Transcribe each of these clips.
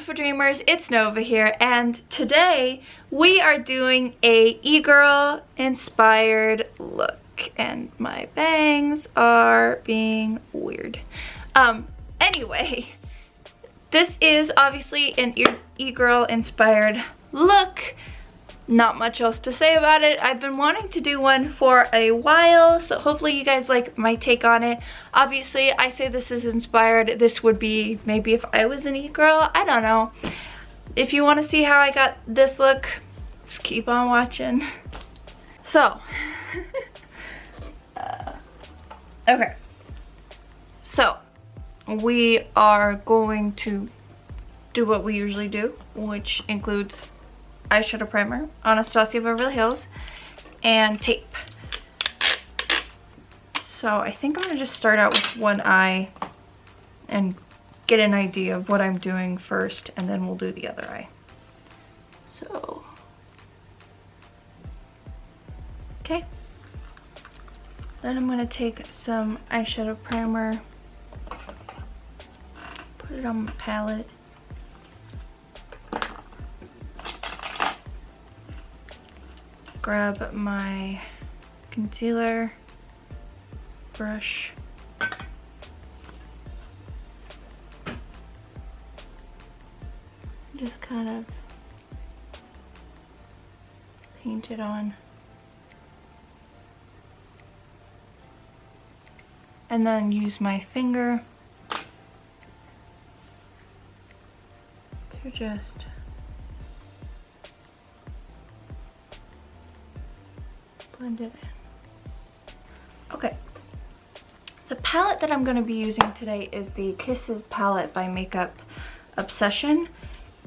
beautiful dreamers, it's Nova here, and today we are doing a e-girl inspired look, and my bangs are being weird. Anyway, this is obviously an e-girl inspired look. Not much else to say about it. I've been wanting to do one for a while, so hopefully you guys like my take on it. Obviously, I say this is inspired. This would be maybe if I was an e-girl. I don't know. If you want to see how I got this look, just keep on watching. So, okay. So, we are going to do what we usually do, which includes eyeshadow primer, Anastasia Beverly Hills, and tape. So I think I'm gonna just start out with one eye and get an idea of what I'm doing first, and then we'll do the other eye. So, okay. Then I'm gonna take some eyeshadow primer, put it on my palette. Grab my concealer brush, just kind of paint it on, and then use my finger to just blend it in. Okay, the palette that I'm going to be using today is the Kisses palette by Makeup Obsession,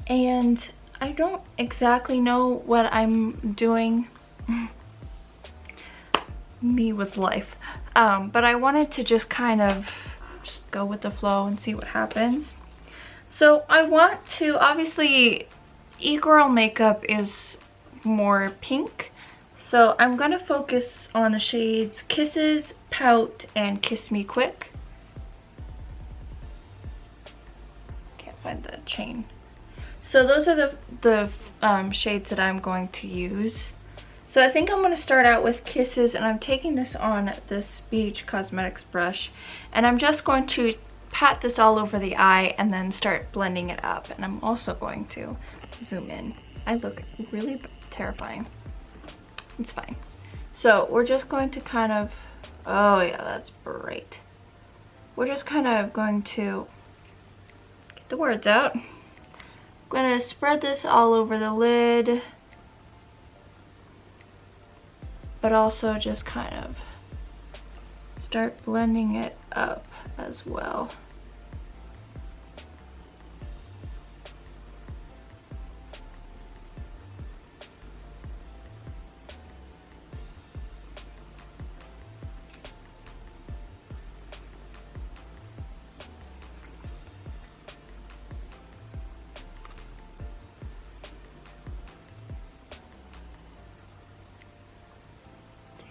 and I don't exactly know what I'm doing. Me with life. But I wanted to just kind of just go with the flow and see what happens. So I want to, obviously e-girl makeup is more pink. So I'm gonna focus on the shades Kisses, Pout, and Kiss Me Quick. Can't find the chain. So those are the shades that I'm going to use. So I think I'm gonna start out with Kisses, and I'm taking this on this Beach Cosmetics brush, and I'm just going to pat this all over the eye and then start blending it up. And I'm also going to zoom in. I look really terrifying. It's fine. So we're just going to kind of, oh yeah, that's bright. We're just kind of going to get the words out. I'm going to spread this all over the lid, but also just kind of start blending it up as well.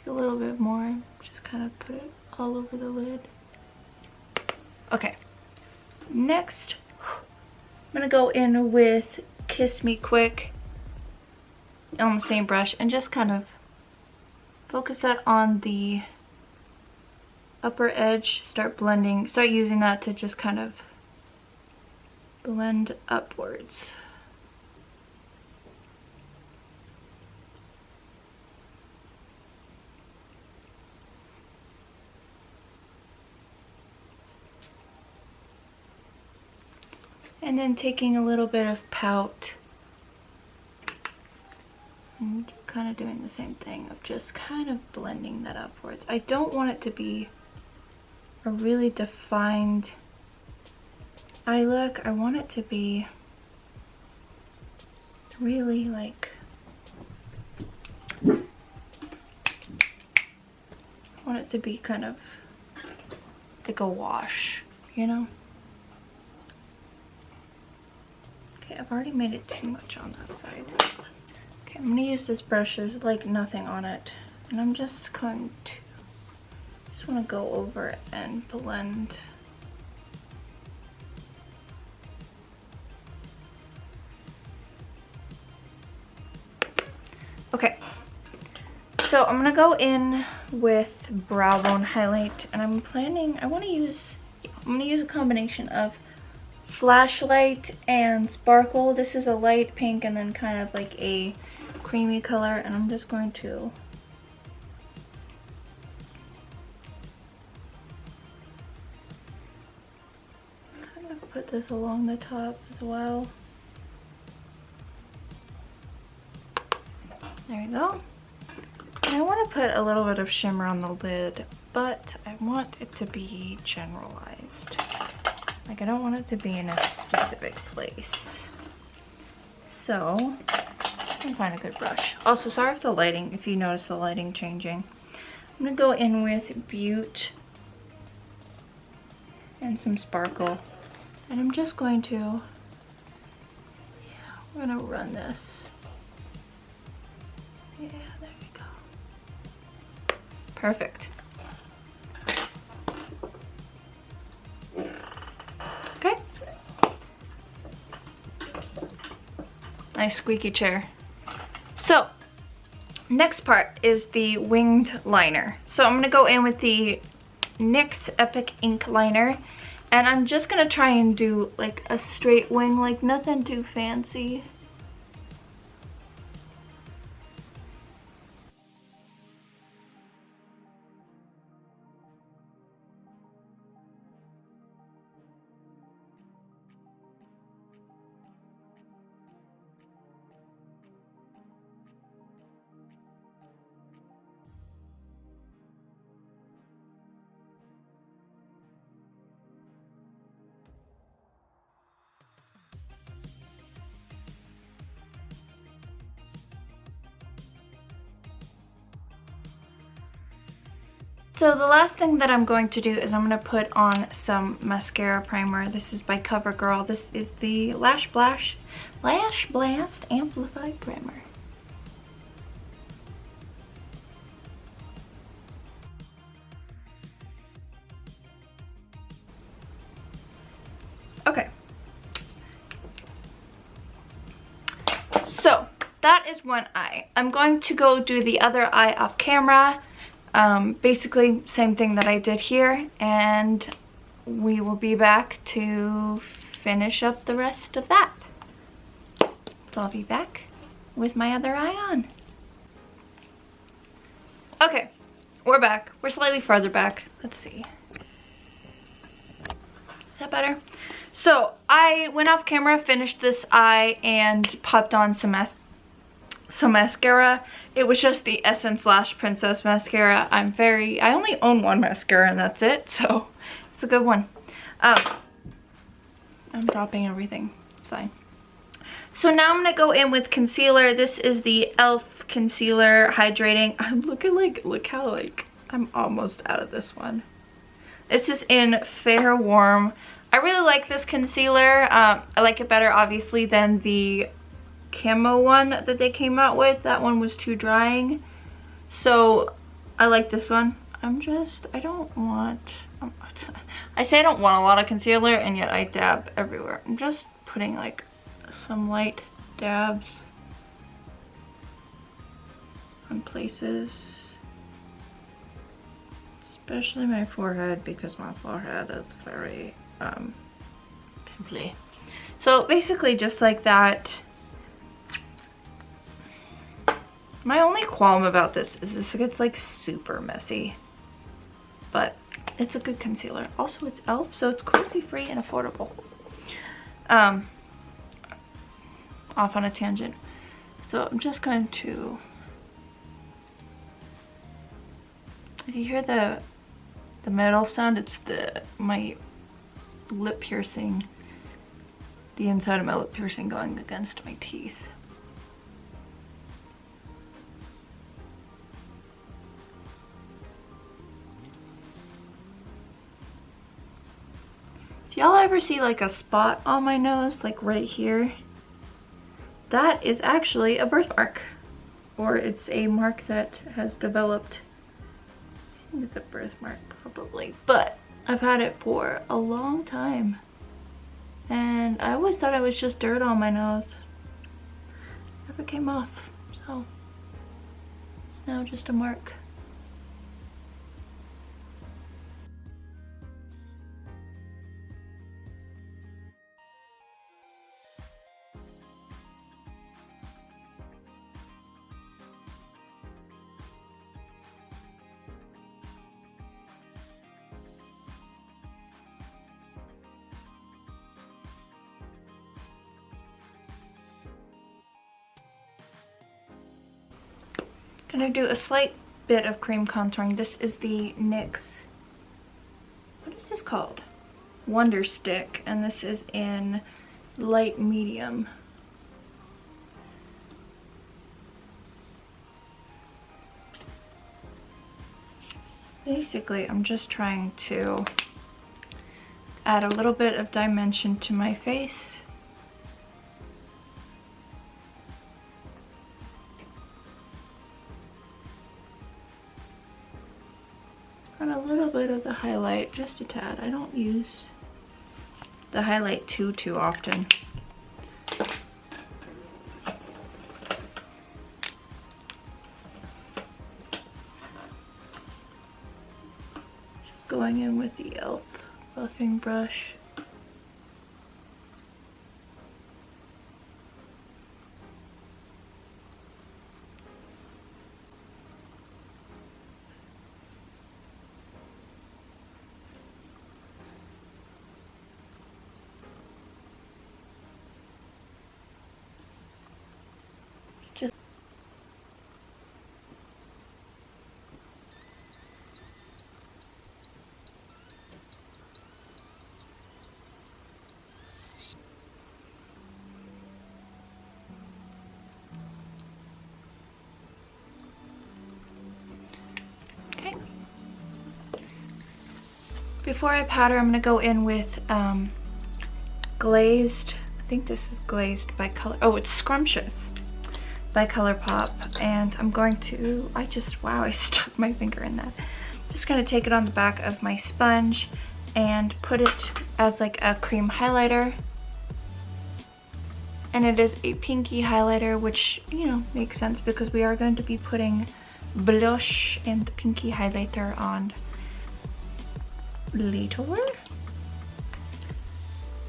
A little bit more, just kind of put it all over the lid. Okay, next I'm gonna go in with Kiss Me Quick on the same brush and just kind of focus that on the upper edge, start using that to just kind of blend upwards. And then taking a little bit of Pout and kind of doing the same thing of just kind of blending that upwards. I don't want it to be a really defined eye look. I want it to be really like, I want it to be kind of like a wash, you know? I've already made it too much on that side. Okay, I'm gonna use this brush. There's like nothing on it, and I'm just going to want to go over and blend Okay, so I'm gonna go in with brow bone highlight, and I'm gonna use a combination of Flashlight and Sparkle. This is a light pink and then kind of like a creamy color, and I'm just going to kind of put this along the top as well. There you go. And I want to put a little bit of shimmer on the lid, but I want it to be generalized. Like, I don't want it to be in a specific place. So, I can find a good brush. Also, sorry for the lighting, if you notice the lighting changing. I'm going to go in with Butte and some Sparkle. And I'm just going to, we're going to run this. Yeah, there we go. Perfect. Okay. Nice squeaky chair. So, next part is the winged liner. So I'm gonna go in with the NYX Epic Ink Liner, and I'm just gonna try and do like a straight wing, like nothing too fancy. So the last thing that I'm going to do is I'm going to put on some mascara primer. This is by CoverGirl. This is the Lash Blast Amplified Primer. Okay. So that is one eye. I'm going to go do the other eye off camera. Basically same thing that I did here, and we will be back to finish up the rest of that. So I'll be back with my other eye on. Okay, we're back. We're slightly farther back. Let's see. Is that better? So I went off camera, finished this eye, and popped on some mascara. It was just the Essence Lash Princess mascara. I only own one mascara and that's it, so it's a good one. I'm dropping everything. It's fine. So now I'm gonna go in with concealer. This is the e.l.f. concealer hydrating. Look how I'm almost out of this one. This is in Fair Warm. I really like this concealer. I like it better obviously than the camo one that they came out with. That one was too drying, so I like this one. I don't want a lot of concealer, and yet I dab everywhere. I'm just putting like some light dabs on places, especially my forehead, because my forehead is very pimply. So basically just like that. My only qualm about this is this gets like super messy, but it's a good concealer. Also, it's e.l.f., so it's cruelty free and affordable. Off on a tangent. So I'm just going to, if you hear the metal sound, it's my lip piercing, the inside of my lip piercing going against my teeth. If y'all ever see like a spot on my nose, like right here, that is actually a birthmark, or it's a mark that has developed. I think it's a birthmark probably, but I've had it for a long time, and I always thought it was just dirt on my nose. Never came off, so Now just a mark. Gonna do a slight bit of cream contouring. This is the NYX, what is this called? Wonder Stick, and this is in light medium. Basically, I'm just trying to add a little bit of dimension to my face. And a little bit of the highlight, just a tad. I don't use the highlight too often. Just going in with the e.l.f. buffing brush. Before I powder, I'm going to go in with glazed, I think this is glazed by color, oh, it's Scrumptious by ColourPop, and I'm going to, wow, I stuck my finger in that. I'm just going to take it on the back of my sponge and put it as like a cream highlighter. And it is a pinky highlighter, which, you know, makes sense because we are going to be putting blush and pinky highlighter on later.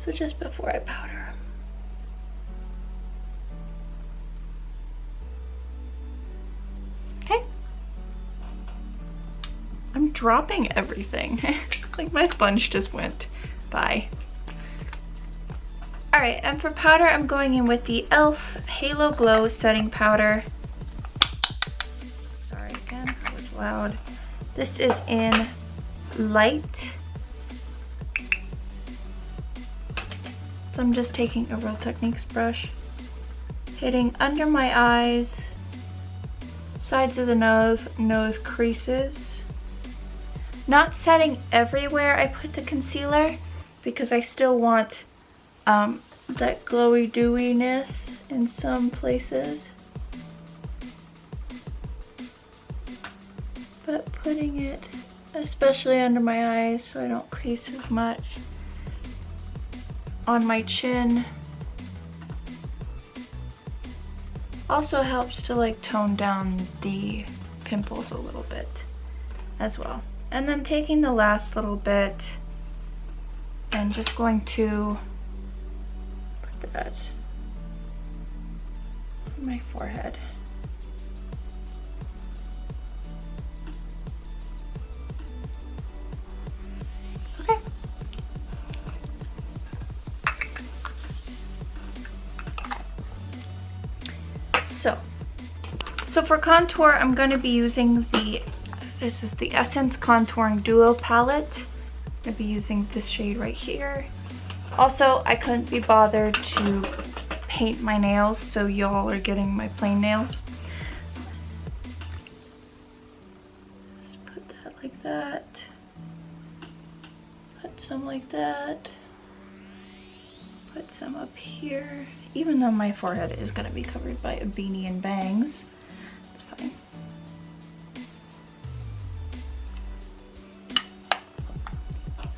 So just before I powder. Okay. I'm dropping everything. Like my sponge just went by. Alright, and for powder, I'm going in with the e.l.f. Halo Glow Setting Powder. Sorry again, that was loud. This is in light. So I'm just taking a Real Techniques brush, hitting under my eyes, sides of the nose creases. Not setting everywhere I put the concealer because I still want that glowy dewiness in some places. But putting it especially under my eyes so I don't crease as much. On my chin. Also helps to like tone down the pimples a little bit as well. And then taking the last little bit and just going to put that on my forehead. Okay. So for contour, I'm going to be using this is the Essence Contouring Duo Palette. I'm going to be using this shade right here. Also, I couldn't be bothered to paint my nails, so y'all are getting my plain nails. Just put that like that. Put some like that. Put some up here. Even though my forehead is going to be covered by a beanie and bangs, it's fine.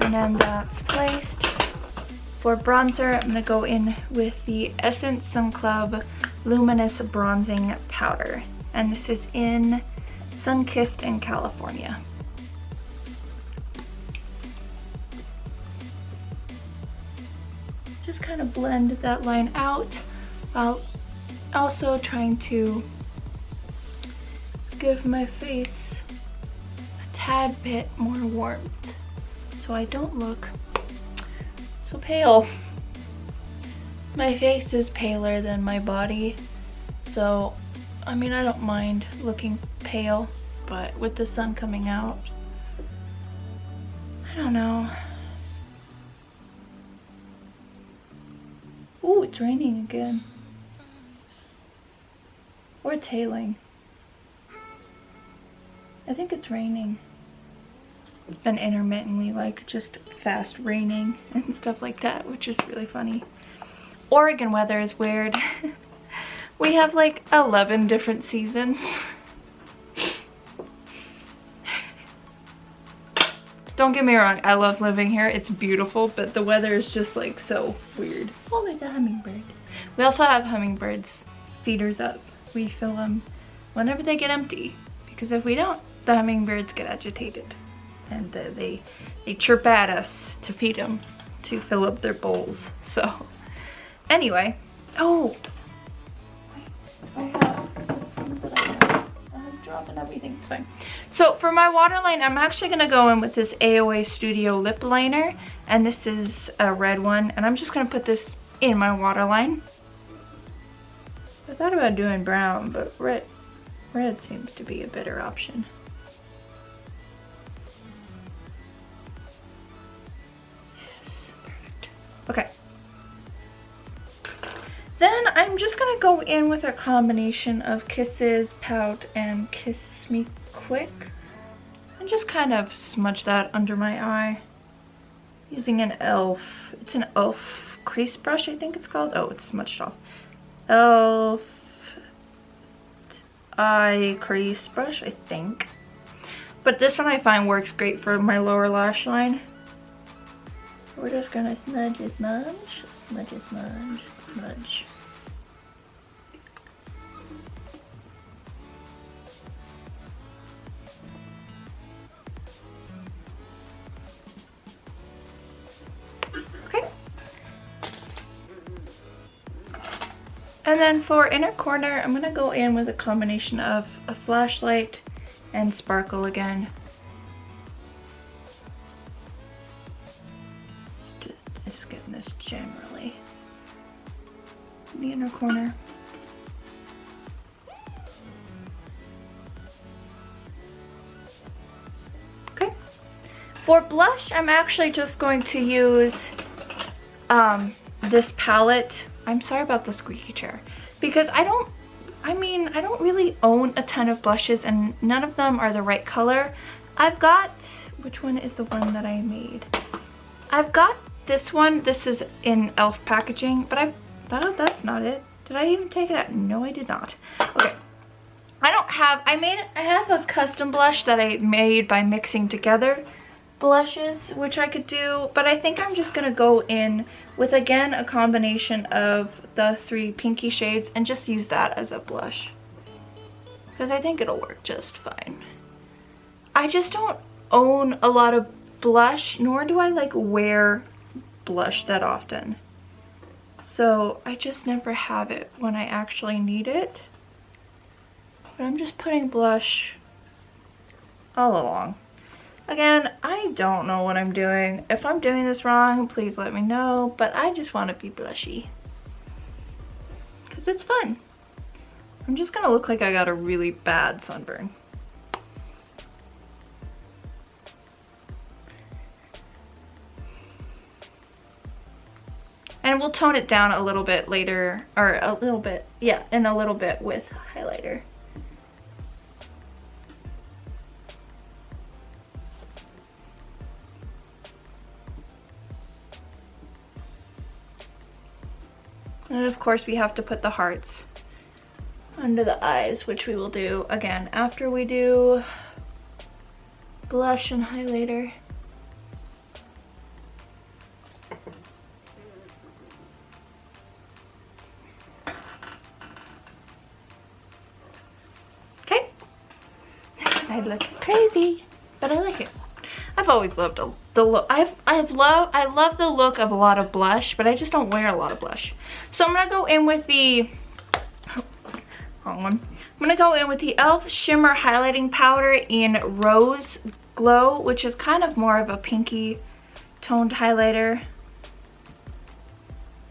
And then that's placed. For bronzer, I'm going to go in with the Essence Sun Club Luminous Bronzing Powder. And this is in sun-kissed in California. Just kind of blend that line out while also trying to give my face a tad bit more warmth so I don't look so pale. My face is paler than my body, so I mean, I don't mind looking pale, but with the sun coming out, I don't know. Ooh, it's raining again. Or tailing. I think it's raining. It's been intermittently, like, just fast raining and stuff like that, which is really funny. Oregon weather is weird. We have like 11 different seasons. Don't get me wrong, I love living here. It's beautiful, but the weather is just like so weird. Oh, there's a hummingbird. We also have hummingbirds feeders up. We fill them whenever they get empty, because if we don't, the hummingbirds get agitated and they chirp at us to feed them, to fill up their bowls. So anyway, oh, I'm dropping everything, it's fine. So for my waterline, I'm actually gonna go in with this AOA Studio lip liner, and this is a red one, and I'm just gonna put this in my waterline. I thought about doing brown, but red seems to be a better option. Yes, perfect. Okay. Then I'm just gonna go in with a combination of Kisses, Pout, and Kiss Me Quick, and just kind of smudge that under my eye using an e.l.f. It's an e.l.f. crease brush, I think it's called. Oh, it's smudged off. e.l.f. eye crease brush, I think. But this one I find works great for my lower lash line. We're just gonna smudge, smudge, smudge, smudge, smudge. Okay. And then for inner corner, I'm gonna go in with a combination of a flashlight and sparkle again. Just getting this generally in the inner corner. Okay. For blush, I'm actually just going to use this palette. I'm sorry about the squeaky chair, because I don't really own a ton of blushes, and none of them are the right color. I've got, which one is the one that I made? I've got this one. This is in e.l.f. packaging, but oh, that's not it. Did I even take it out? No, I did not. Okay. I have a custom blush that I made by mixing together blushes, which I could do, but I think I'm just gonna go in with, again, a combination of the 3 pinky shades and just use that as a blush, because I think it'll work just fine. I just don't own a lot of blush, nor do I like wear blush that often, so I just never have it when I actually need it. But I'm just putting blush all along. Again, I don't know what I'm doing. If I'm doing this wrong, please let me know, but I just want to be blushy, because it's fun. I'm just gonna look like I got a really bad sunburn. And we'll tone it down a little bit later, or a little bit, yeah, in a little bit with highlighter. And of course we have to put the hearts under the eyes, which we will do again after we do blush and highlighter. Okay. I look crazy, but I like it. I've always loved the look. I love the look of a lot of blush, but I just don't wear a lot of blush. So I'm gonna go in with the wrong one. I'm gonna go in with the e.l.f. Shimmer Highlighting Powder in Rose Glow, which is kind of more of a pinky toned highlighter,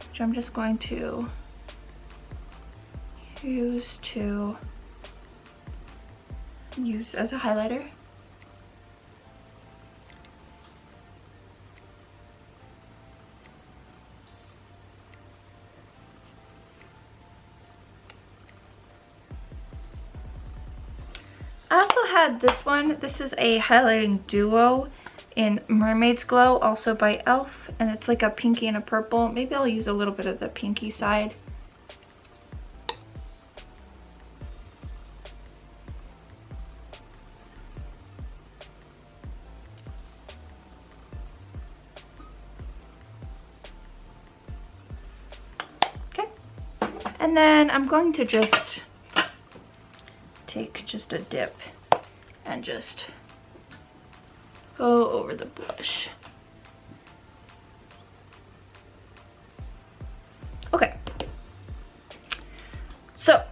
which I'm just going to use as a highlighter. I also had this one. This is a highlighting duo in Mermaid's Glow, also by e.l.f. and it's like a pinky and a purple. Maybe I'll use a little bit of the pinky side. Okay, and then I'm going to just take just a dip and just go over the blush. Okay, so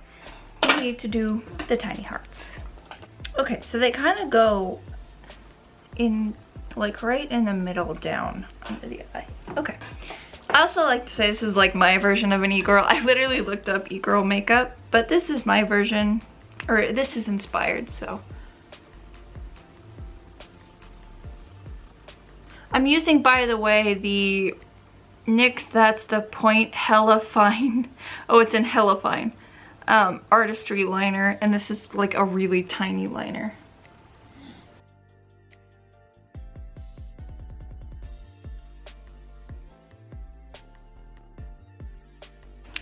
we need to do the tiny hearts. Okay, so they kind of go in like right in the middle down under the eye. Okay, I also like to say this is like my version of an e-girl. I literally looked up e-girl makeup, but this is my version, or this is inspired, so. I'm using, by the way, the NYX That's the Point Hella Fine. Oh, it's in Hella Fine. Artistry liner, and this is like a really tiny liner.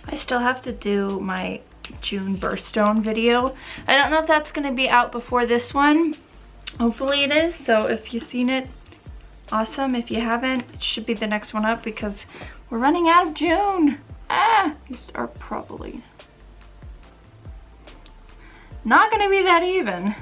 I still have to do my June birthstone video. I don't know if that's gonna be out before this one. Hopefully it is, so if you've seen it, awesome. If you haven't, it should be the next one up because we're running out of June. These are probably not gonna be that even.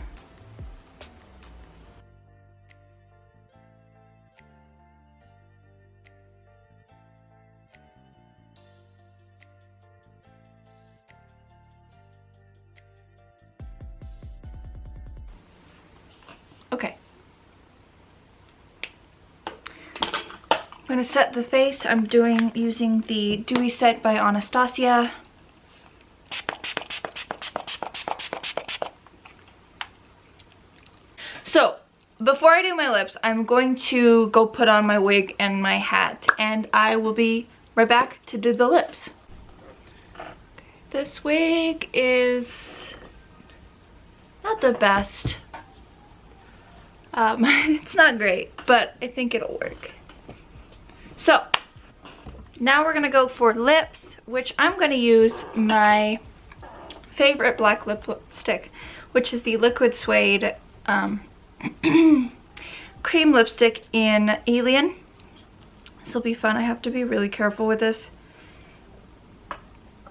Okay. I'm gonna set the face. I'm using the Dewy Set by Anastasia. So, before I do my lips, I'm going to go put on my wig and my hat, and I will be right back to do the lips. This wig is not the best. It's not great, but I think it'll work. So, now we're gonna go for lips, which I'm gonna use my favorite black lipstick, which is the Liquid Suede cream lipstick in Alien. This will be fun. I have to be really careful with this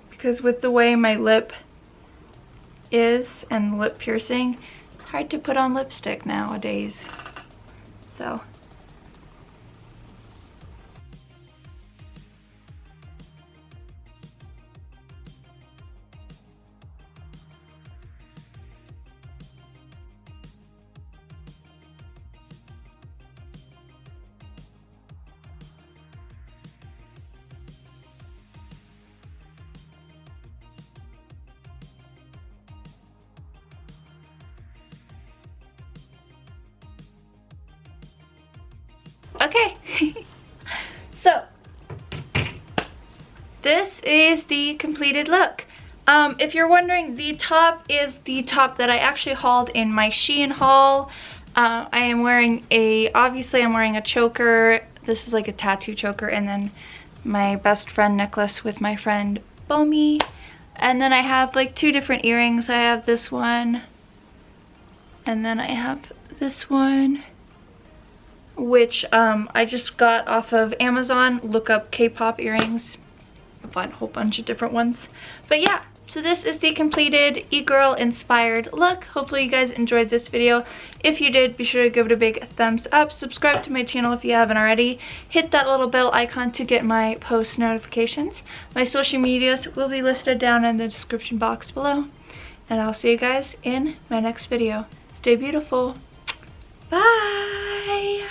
because with the way my lip is and lip piercing, it's hard to put on lipstick nowadays. So. Okay, so this is the completed look. If you're wondering, the top is the top that I actually hauled in my Shein haul. I am wearing obviously I'm wearing a choker. This is like a tattoo choker, and then my best friend necklace with my friend Bomi. And then I have like two different earrings. I have this one, and then I have this one, which I just got off of Amazon. Look up K-pop earrings. You'll find a whole bunch of different ones. But yeah, So this is the completed e-girl inspired look. Hopefully you guys enjoyed this video. If you did, be sure to give it a big thumbs up. Subscribe to my channel if you haven't already. Hit that little bell icon to get my post notifications. My social medias will be listed down in the description box below. And I'll see you guys in my next video. Stay beautiful. Bye.